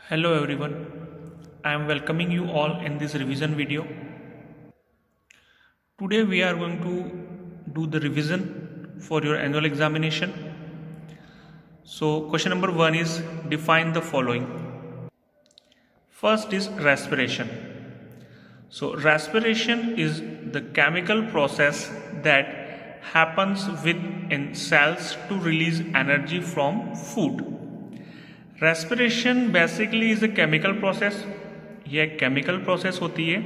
Hello everyone, I am welcoming you all in this revision video. Today we are going to do the revision for your annual examination. So question number 1 is define the following. First is respiration. So respiration is the chemical process that happens within cells to release energy from food. Respiration basically is a chemical process. ये एक chemical process होती है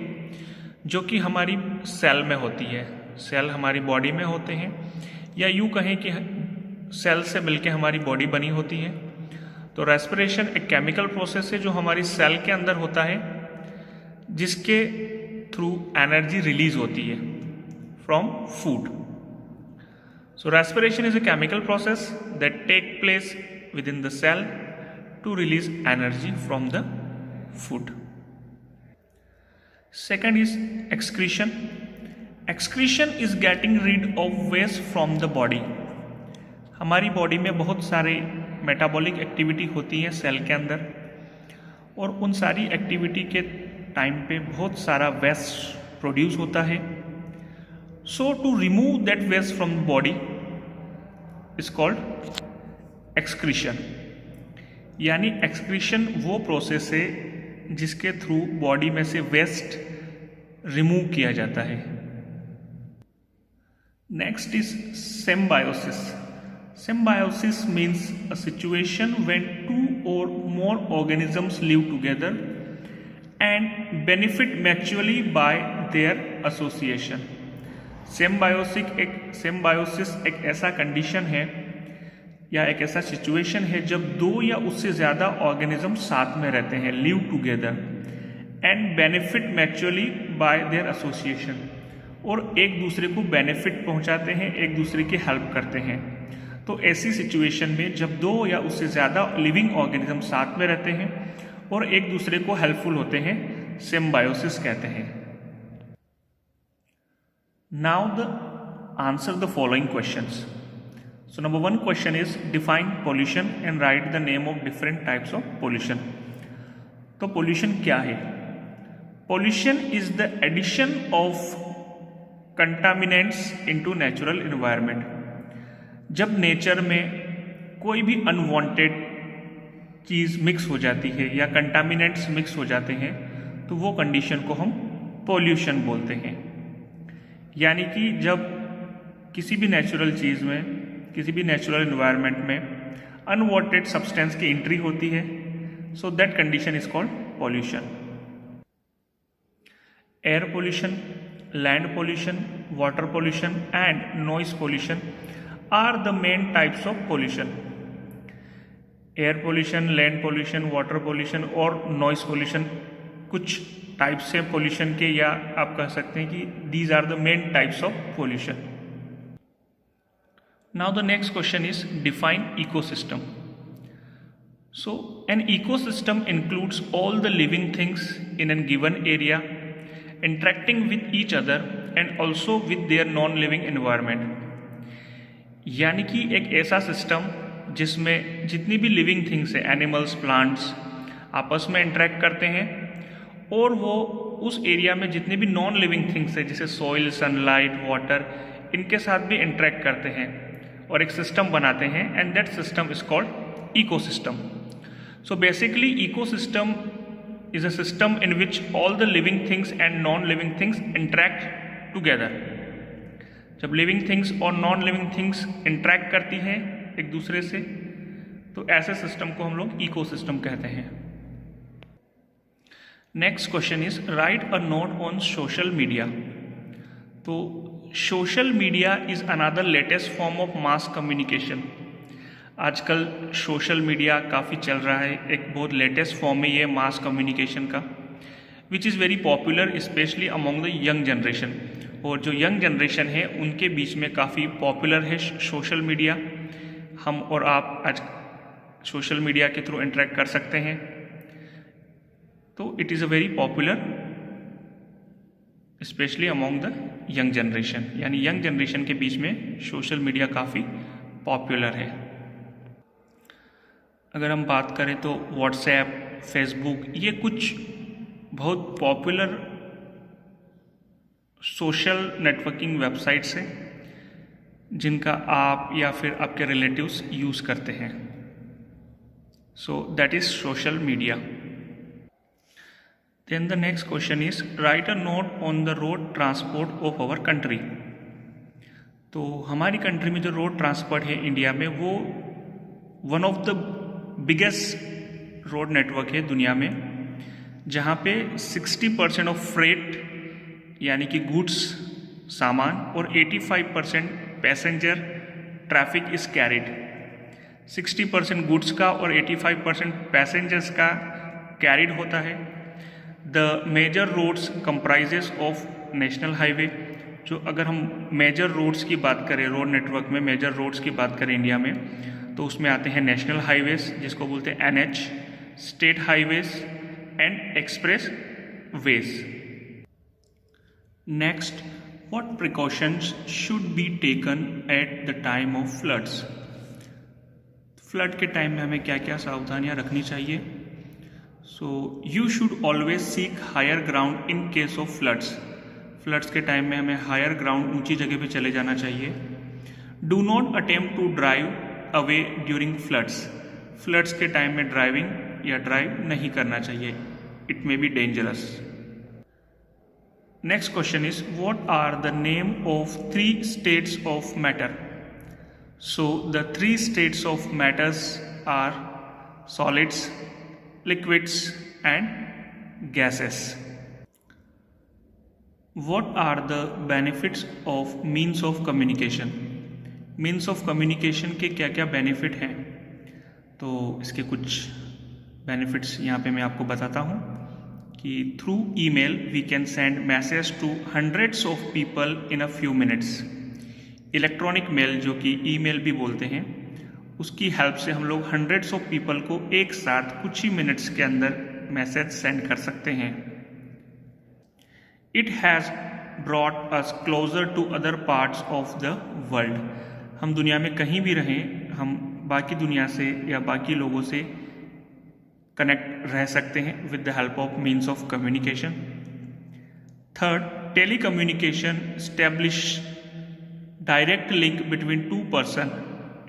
जो कि हमारी cell में होती है। सेल हमारी बॉडी में होते हैं, या यूँ कहें कि सेल से मिलके हमारी बॉडी बनी होती है। तो रेस्पिरेशन एक केमिकल प्रोसेस है जो हमारी सेल के अंदर होता है, जिसके थ्रू एनर्जी रिलीज होती है from food. So respiration is a chemical process that take place within the cell to release energy from the food. Second is excretion. Excretion is getting rid of waste from the body. हमारी body में बहुत सारे metabolic activity होती है cell के अंदर, और उन सारी एक्टिविटी के टाइम पे बहुत सारा वेस्ट प्रोड्यूस होता है। So to remove that waste from the body is called excretion. यानी एक्सक्रीशन वो प्रोसेस है जिसके थ्रू बॉडी में से वेस्ट रिमूव किया जाता है। Next is symbiosis. Symbiosis means a situation when two और more organisms live together and benefit mutually by their association. Symbiosis एक ऐसा कंडीशन है या एक ऐसा सिचुएशन है जब दो या उससे ज़्यादा ऑर्गेनिज्म साथ में रहते हैं, live together and benefit mutually by their association, और एक दूसरे को बेनिफिट पहुंचाते हैं, एक दूसरे की हेल्प करते हैं। तो ऐसी सिचुएशन में जब दो या उससे ज़्यादा लिविंग ऑर्गेनिज्म साथ में रहते हैं और एक दूसरे को हेल्पफुल होते हैं, सिम्बायोसिस कहते हैं। Now the answer the following questions. So number 1 question is define pollution and write the name of different types of pollution. तो pollution क्या है? Pollution is the addition of contaminants into natural environment. जब nature में कोई भी unwanted चीज़ mix हो जाती है या कंटामिनेंट्स मिक्स हो जाते हैं, तो वो कंडीशन को हम पोल्यूशन बोलते हैं। यानी कि जब किसी भी नेचुरल चीज़ में, किसी भी नेचुरल एनवायरनमेंट में अनवांटेड सब्सटेंस की एंट्री होती है, so that condition is called pollution. Air pollution, land pollution, water pollution and noise pollution are the main types of pollution. Air pollution, land pollution, water pollution और noise pollution कुछ types हैं pollution के, या आप कह सकते हैं कि these are the main types of pollution. Now the next question is define ecosystem. So an ecosystem includes all the living things in a given area interacting with each other and also with their non-living environment. यानी कि एक ऐसा system जिसमें जितनी भी living things है, animals, plants, आपस में इंटरेक्ट करते हैं, और वो उस एरिया में जितने भी नॉन लिविंग थिंग्स है जैसे सॉइल, सनलाइट, वाटर, इनके साथ भी इंटरेक्ट करते हैं और एक सिस्टम बनाते हैं, and that system is called ecosystem. So basically ecosystem is a system in which all the living things and non living things interact together. जब लिविंग थिंग्स और नॉन लिविंग थिंग्स इंटरेक्ट करती हैं एक दूसरे से, तो ऐसे सिस्टम को हम लोग इकोसिस्टम कहते हैं। Next question is write a note on social media. तो social media is another latest form of mass communication. आजकल सोशल मीडिया काफ़ी चल रहा है, एक बहुत लेटेस्ट फॉर्म है ये मास कम्युनिकेशन का, which is very popular specially among the young generation. और जो यंग जनरेशन है उनके बीच में काफ़ी पॉपुलर है सोशल मीडिया। हम और आप आज सोशल मीडिया के थ्रू इंटरेक्ट कर सकते हैं, तो it is a very popular specially among the young generation. यानी यंग जनरेशन के बीच में सोशल मीडिया काफ़ी पॉपुलर है। अगर हम बात करें तो व्हाट्सएप, फेसबुक, ये कुछ बहुत पॉपुलर सोशल नेटवर्किंग वेबसाइट्स हैं जिनका आप या फिर आपके रिलेटिव्स यूज़ करते हैं. So that is social media. Then the next question is write a note on the road transport of our country. तो हमारी कंट्री में जो रोड ट्रांसपोर्ट है इंडिया में, वो one of the biggest road network है दुनिया में, जहाँ पे 60% ऑफ फ्रेट यानी कि गुड्स सामान और 85% passenger traffic is carried. 60% goods का और 85% पैसेंजर्स का कैरिड होता है. The major roads comprises of national highway. जो अगर हम मेजर रोड्स की बात करें, रोड नेटवर्क में मेजर रोड्स की बात करें इंडिया में, तो उसमें आते हैं नेशनल हाईवेज जिसको बोलते हैं NH, state highways and expressways. Next, what precautions should be taken at the time of floods. Flood के टाइम में हमें क्या क्या सावधानियां रखनी चाहिए. So you should always seek higher ground in case of floods. Floods के time में हमें हायर ग्राउंड, ऊंची जगह पे चले जाना चाहिए. Do not attempt to drive away during floods. Floods के टाइम में ड्राइविंग या ड्राइव नहीं करना चाहिए. It may be dangerous. Next question is what are the name of 3 states of matter? So the 3 states of matters are solids, liquids and gases. What are the benefits of means of communication? Means of communication के क्या क्या benefit हैं, तो इसके कुछ benefits यहाँ पे मैं आपको बताता हूँ कि through email we can send message to hundreds of people in a few minutes. Electronic mail जो कि ईमेल भी बोलते हैं, उसकी हेल्प से हम लोग हंड्रेड्स ऑफ पीपल को एक साथ कुछ ही मिनट्स के अंदर मैसेज सेंड कर सकते हैं. It has brought us closer to other parts of the world. हम दुनिया में कहीं भी रहें, हम बाकी दुनिया से या बाकी लोगों से कनेक्ट रह सकते हैं with the help of means of communication. Third, telecommunication establish direct link between 2 person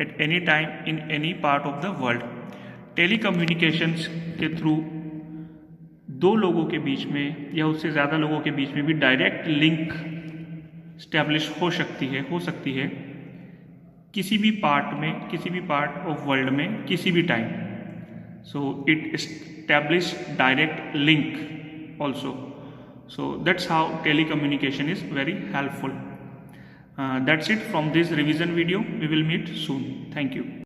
at any time in any part of the world. Telecommunications के थ्रू 2 लोगों के बीच में या उससे ज़्यादा लोगों के बीच में भी डायरेक्ट लिंक स्टैब्लिश हो सकती है किसी भी पार्ट ऑफ वर्ल्ड में किसी भी time. So it establish direct link also. So that's how telecommunication is very helpful. That's it from this revision video. We will meet soon. Thank you.